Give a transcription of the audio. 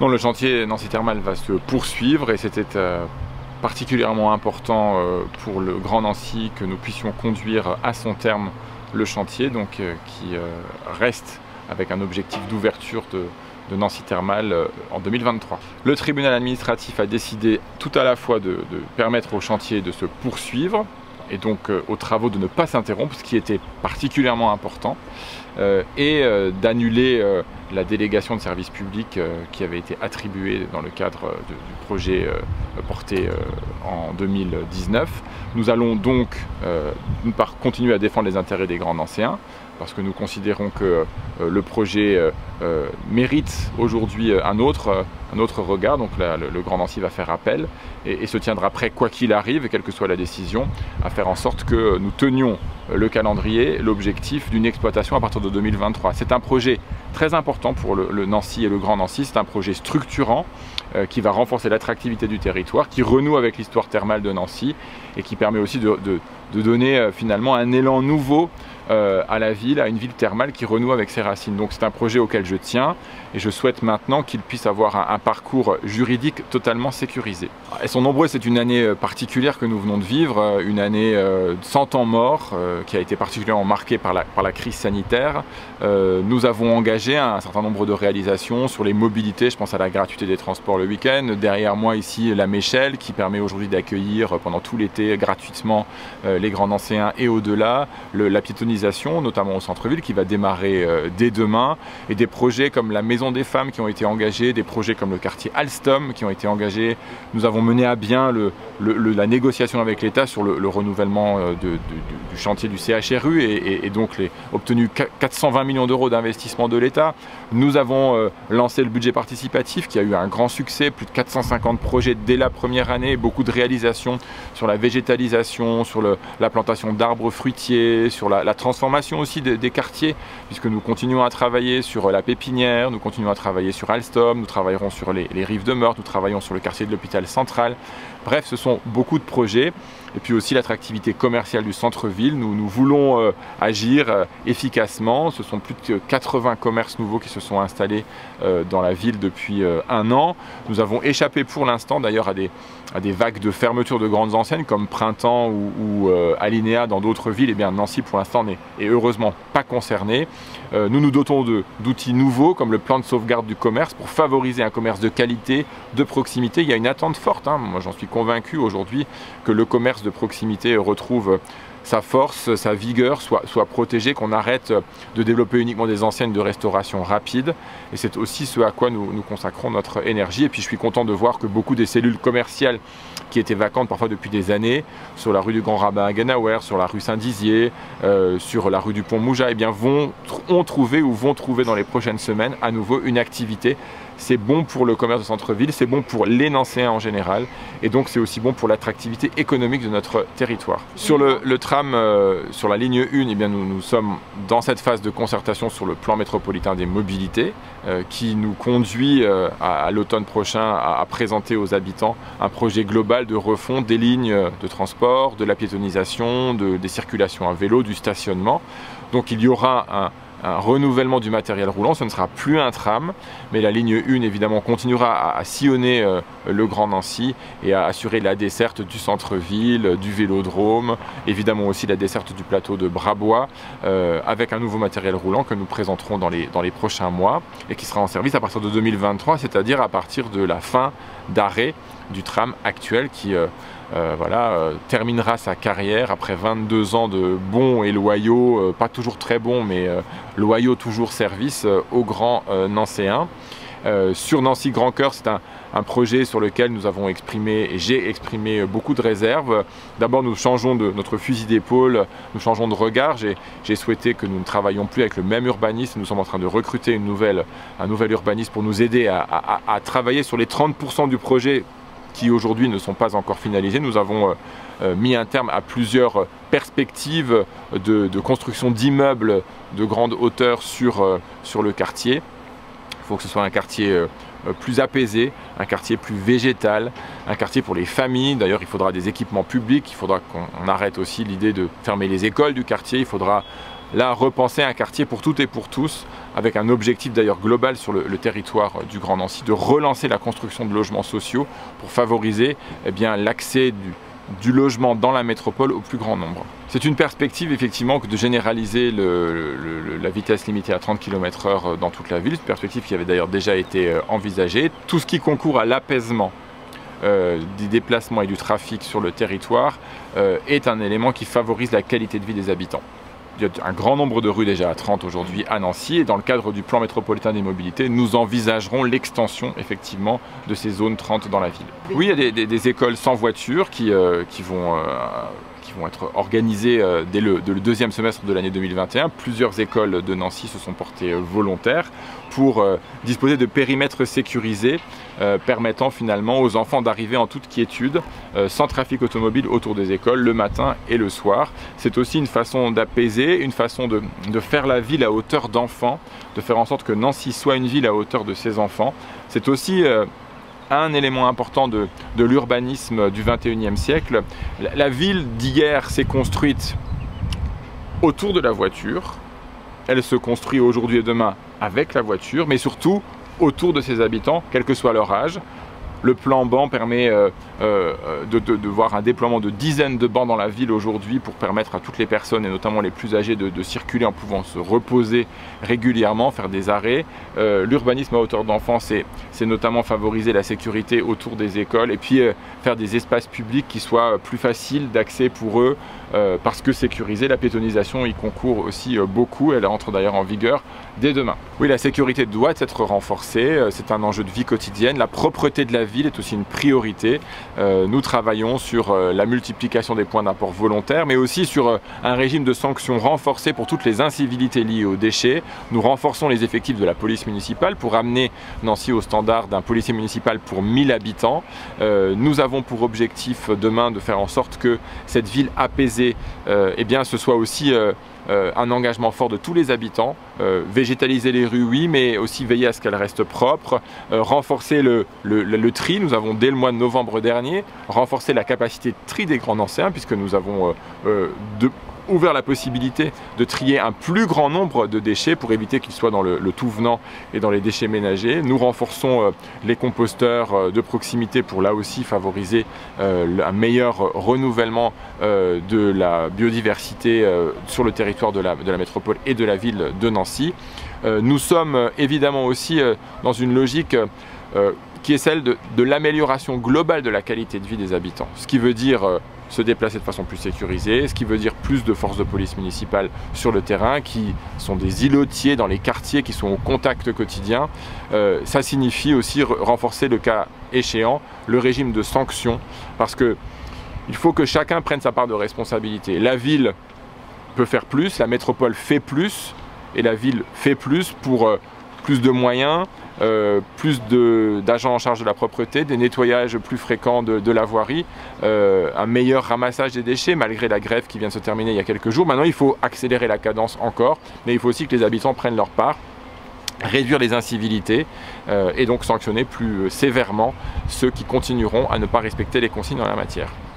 Non, le chantier Nancy Thermal va se poursuivre et c'était particulièrement important pour le Grand Nancy que nous puissions conduire à son terme le chantier, donc qui reste avec un objectif d'ouverture de Nancy Thermal en 2023. Le tribunal administratif a décidé tout à la fois de permettre au chantier de se poursuivre et donc aux travaux de ne pas s'interrompre, ce qui était particulièrement important, et d'annuler la délégation de service public qui avait été attribuée dans le cadre du projet porté en 2019. Nous allons donc d'une part continuer à défendre les intérêts des Grands Nancéens, parce que nous considérons que le projet mérite aujourd'hui un autre regard. Donc le Grand Nancy va faire appel et se tiendra prêt, quoi qu'il arrive, et quelle que soit la décision, à faire en sorte que nous tenions le calendrier, l'objectif d'une exploitation à partir de 2023. C'est un projet très important pour le Nancy et le Grand Nancy. C'est un projet structurant qui va renforcer l'attractivité du territoire, qui renoue avec l'histoire thermale de Nancy et qui permet aussi de donner finalement un élan nouveau à la ville, à une ville thermale qui renoue avec ses racines. Donc c'est un projet auquel je tiens et je souhaite maintenant qu'il puisse avoir un parcours juridique totalement sécurisé. Elles sont nombreuses, c'est une année particulière que nous venons de vivre, une année sans temps mort qui a été particulièrement marquée par la crise sanitaire. Nous avons engagé un certain nombre de réalisations sur les mobilités, je pense à la gratuité des transports le week-end. Derrière moi ici la Méchelle qui permet aujourd'hui d'accueillir pendant tout l'été gratuitement les Grands Nancéens et au-delà, la piétonisation notamment au centre-ville qui va démarrer dès demain, et des projets comme la Maison des Femmes qui ont été engagés, des projets comme le quartier Alstom qui ont été engagés. Nous avons mené à bien la négociation avec l'État sur le renouvellement du chantier du CHRU et donc obtenu 420 millions d'euros d'investissement de l'État. Nous avons lancé le budget participatif qui a eu un grand succès, plus de 450 projets dès la première année, beaucoup de réalisations sur la végétalisation, sur la plantation d'arbres fruitiers, sur la transformation aussi des quartiers, puisque nous continuons à travailler sur la Pépinière, nous continuons à travailler sur Alstom, nous travaillerons sur les rives de Meurthe, nous travaillons sur le quartier de l'hôpital central. Bref, ce sont beaucoup de projets. Et puis aussi l'attractivité commerciale du centre-ville. Nous voulons agir efficacement. Ce sont plus de 80 commerces nouveaux qui se sont installés dans la ville depuis un an. Nous avons échappé pour l'instant d'ailleurs à des vagues de fermeture de grandes enseignes comme Printemps ou Alinéa dans d'autres villes. Et bien Nancy pour l'instant n'est heureusement pas concerné. Nous nous dotons d'outils nouveaux comme le plan de sauvegarde du commerce pour favoriser un commerce de qualité, de proximité. Il y a une attente forte, moi j'en suis convaincu aujourd'hui, que le commerce de proximité retrouve sa force, sa vigueur, soit protégé, qu'on arrête de développer uniquement des enseignes de restauration rapide. Et c'est aussi ce à quoi nous consacrons notre énergie. Et puis je suis content de voir que beaucoup des cellules commerciales qui étaient vacantes parfois depuis des années, sur la rue du Grand Rabbin à Guenauer, sur la rue Saint-Dizier, sur la rue du Pont-Mouja, eh bien vont trouver dans les prochaines semaines à nouveau une activité. C'est bon pour le commerce de centre-ville, c'est bon pour les Nancéens en général, et donc c'est aussi bon pour l'attractivité économique de notre territoire. Sur le tram, sur la ligne 1, eh bien nous sommes dans cette phase de concertation sur le plan métropolitain des mobilités, qui nous conduit à l'automne prochain à présenter aux habitants un projet global de refonte des lignes de transport, de la piétonisation, des circulations à vélo, du stationnement. Donc il y aura un renouvellement du matériel roulant, ce ne sera plus un tram, mais la ligne 1 évidemment continuera à sillonner le Grand Nancy et à assurer la desserte du centre-ville, du vélodrome, évidemment aussi la desserte du plateau de Brabois, avec un nouveau matériel roulant que nous présenterons dans les prochains mois et qui sera en service à partir de 2023, c'est-à-dire à partir de la fin d'arrêt du tram actuel qui terminera sa carrière après 22 ans de bons et loyaux, pas toujours très bons, mais loyaux toujours service aux Grands Nancéens. Sur Nancy Grand Cœur, c'est un projet sur lequel nous avons exprimé, et j'ai exprimé beaucoup de réserves. D'abord, nous changeons de notre fusil d'épaule, nous changeons de regard. J'ai souhaité que nous ne travaillions plus avec le même urbaniste. Nous sommes en train de recruter un nouvel urbaniste pour nous aider à travailler sur les 30% du projet qui aujourd'hui ne sont pas encore finalisés. Nous avons mis un terme à plusieurs perspectives de construction d'immeubles de grande hauteur sur le quartier. Il faut que ce soit un quartier plus apaisé, un quartier plus végétal, un quartier pour les familles. D'ailleurs, il faudra des équipements publics, il faudra qu'on arrête aussi l'idée de fermer les écoles du quartier, il faudra là repenser un quartier pour toutes et pour tous, avec un objectif d'ailleurs global sur le territoire du Grand Nancy, de relancer la construction de logements sociaux pour favoriser l'accès du logement dans la métropole au plus grand nombre. C'est une perspective effectivement de généraliser la vitesse limitée à 30 km/h dans toute la ville, une perspective qui avait d'ailleurs déjà été envisagée. Tout ce qui concourt à l'apaisement des déplacements et du trafic sur le territoire est un élément qui favorise la qualité de vie des habitants. Il y a un grand nombre de rues déjà à 30 aujourd'hui à Nancy, et dans le cadre du plan métropolitain des mobilités, nous envisagerons l'extension effectivement de ces zones 30 dans la ville. Oui, il y a des écoles sans voiture qui vont être organisées dès le deuxième semestre de l'année 2021. Plusieurs écoles de Nancy se sont portées volontaires pour disposer de périmètres sécurisés permettant finalement aux enfants d'arriver en toute quiétude, sans trafic automobile autour des écoles, le matin et le soir. C'est aussi une façon d'apaiser, une façon de faire la ville à hauteur d'enfants, de faire en sorte que Nancy soit une ville à hauteur de ses enfants. C'est aussi un élément important de l'urbanisme du XXIe siècle. La ville d'hier s'est construite autour de la voiture. Elle se construit aujourd'hui et demain avec la voiture, mais surtout autour de ses habitants, quel que soit leur âge. Le plan banc permet de voir un déploiement de dizaines de bancs dans la ville aujourd'hui pour permettre à toutes les personnes, et notamment les plus âgées, de circuler en pouvant se reposer régulièrement, faire des arrêts. L'urbanisme à hauteur d'enfants, c'est notamment favoriser la sécurité autour des écoles et puis faire des espaces publics qui soient plus faciles d'accès pour eux, parce que sécuriser, la piétonisation y concourt aussi beaucoup. Elle entre d'ailleurs en vigueur dès demain. Oui, la sécurité doit être renforcée, c'est un enjeu de vie quotidienne. La propreté de la ville est aussi une priorité. Nous travaillons sur la multiplication des points d'apport volontaires, mais aussi sur un régime de sanctions renforcé pour toutes les incivilités liées aux déchets. Nous renforçons les effectifs de la police municipale pour amener Nancy au standard d'un policier municipal pour 1000 habitants. Nous avons pour objectif demain de faire en sorte que cette ville apaisée, ce soit aussi un engagement fort de tous les habitants, végétaliser les rues oui, mais aussi veiller à ce qu'elles restent propres, renforcer le tri. Nous avons dès le mois de novembre dernier renforcé la capacité de tri des Grands Nancéens, puisque nous avons ouvert la possibilité de trier un plus grand nombre de déchets pour éviter qu'ils soient dans le tout venant et dans les déchets ménagers. Nous renforçons les composteurs de proximité pour là aussi favoriser un meilleur renouvellement de la biodiversité sur le territoire de la métropole et de la ville de Nancy. Nous sommes évidemment aussi dans une logique qui est celle de l'amélioration globale de la qualité de vie des habitants. Ce qui veut dire se déplacer de façon plus sécurisée, ce qui veut dire plus de forces de police municipales sur le terrain, qui sont des îlotiers dans les quartiers, qui sont au contact quotidien. Ça signifie aussi renforcer le cas échéant, le régime de sanctions, parce que il faut que chacun prenne sa part de responsabilité. La ville peut faire plus, la métropole fait plus, et la ville fait plus pour plus de moyens, plus d'agents en charge de la propreté, des nettoyages plus fréquents de la voirie, un meilleur ramassage des déchets malgré la grève qui vient de se terminer il y a quelques jours. Maintenant, il faut accélérer la cadence encore, mais il faut aussi que les habitants prennent leur part, réduire les incivilités et donc sanctionner plus sévèrement ceux qui continueront à ne pas respecter les consignes en la matière.